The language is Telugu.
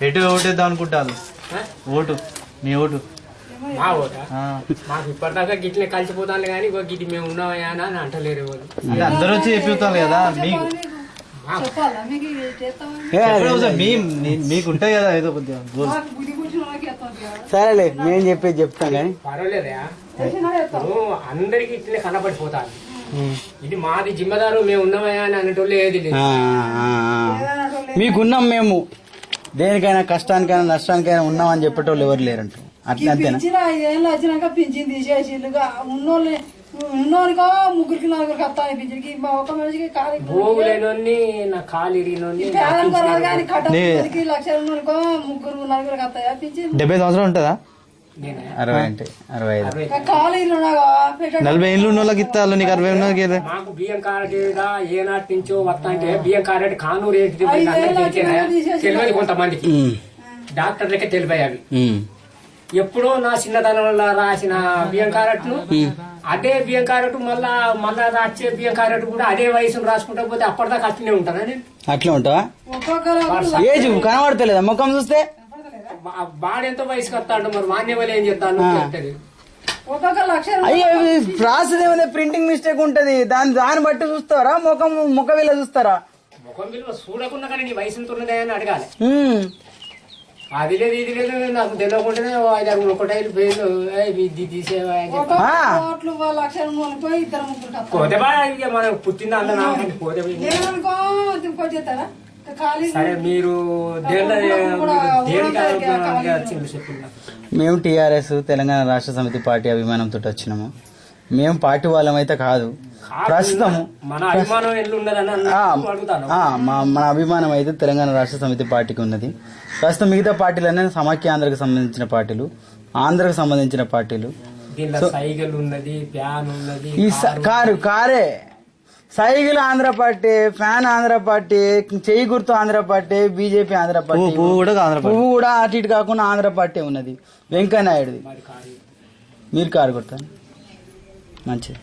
ఎటు ఓటేద్దాం అనుకుంటాను? ఓటు మీ ఓటు మా ఓటా? మాకు ఇప్పటిదాకా గిట్లే కలిసిపోతాను కానీ గిటి మేము ఉన్నామయ్యా అని అంటలేరు వాళ్ళు. అందరూ వచ్చి చెప్పిస్తాను కదా మీకు మీకుంటాయి కదా ఏదో కొద్దిగా. సరేలే మేము చెప్పేది చెప్తాం కానీ పర్వాలేదా, అందరికి ఇట్లే కనపడిపోతాను. ఇది మాది జిమ్మదారు, మేము ఉన్నామయ్యా అని అనేటోళ్ళు ఏది లేదు. మీకున్నాం మేము, దేనికైనా కష్టానికైనా నష్టానికైనా ఉన్నామని చెప్పేటోళ్ళు ఎవరు లేరంట. అట్లా అంతేనా? 5 ఏళ్ళు వచ్చినాక పింఛన్ తీసేసిగా ఉన్నోళ్ళు ఉన్నోనికో 3కి 4కి వస్తాయి పింఛన్కి. ఒక మనిషికి భూమి లేనోని నా కాలు ఇరిగినోని కానీ కట్టకి 1 లక్షలు ఉన్నోనికో 3 4కి వస్తాయా పింఛన్? 70 సంవత్సరాలు ఉంటుందా? 60 అంటే 65. కాలు ఇల్లు 40 ఏళ్ళు ఉన్న వాళ్ళకి ఇస్తారు, నీకు 60 ఉన్నకి. మాకు బియ్యం కారెట్ ఏనాటి నుంచో వస్తా అంటే బియ్యం కారెట్ కానూరు తెలియదు కొంతమందికి, డాక్టర్లకే తెలిపాయి అవి. ఎప్పుడో నా చిన్నతనంలో రాసిన బియ్యం కారెట్లు, అదే బియ్యం కారెట్ మళ్ళా వచ్చే బియ్యం కారెట్ కూడా అదే వయసును రాసుకుంటా పోతే అప్పటిదాకా అట్లనే ఉంటానా నేను? అట్లా ఉంటావా? ఏజ్ కనబడతలేదా ముఖం చూస్తే? బాడెంతో వయసుకి వస్తాడు, మరి మాన్యవలు ఏం చెప్తాను? అయ్యో రాసేది ఏమైనా ప్రింటింగ్ మిస్టేక్ ఉంటది, దాన్ని బట్టి చూస్తారా? ముఖ విలువ చూస్తారా? ముఖం విలువ చూడకుండా కానీ నీ వయసు ఎంత ఉన్నదే అని అడగాలి. అది లేదు ఇది లేదు నాకు తెలియకుండానే 5-6 ఒకటైలు పేర్లు తీసేవా పోతే మనం పుట్టిందా అన్న పోతే. సరే మీరు మేము టీఆర్ఎస్ తెలంగాణ రాష్ట్ర సమితి పార్టీ అభిమానంతో వచ్చినాము. మేము పార్టీ వాళ్ళమైతే కాదు. ప్రస్తుతం మన అభిమానం మన అభిమానం అయితే తెలంగాణ రాష్ట్ర సమితి పార్టీకి ఉన్నది. ప్రస్తుతం మిగతా పార్టీలన్నీ సమాఖ్య ఆంధ్రకు సంబంధించిన పార్టీలు, ఆంధ్రకు సంబంధించిన పార్టీలు. ఈ కారే cycle Andhra party, fan Andhra party, చెయ్యి గుర్తు Andhra party, BJP Andhra party, పువ్వు కూడా అటు ఇటు కాకుండా ఆంధ్ర పార్టీ ఉన్నది. వెంకయ్య నాయుడుది. మీరు కారు కొడతాను మంచిది.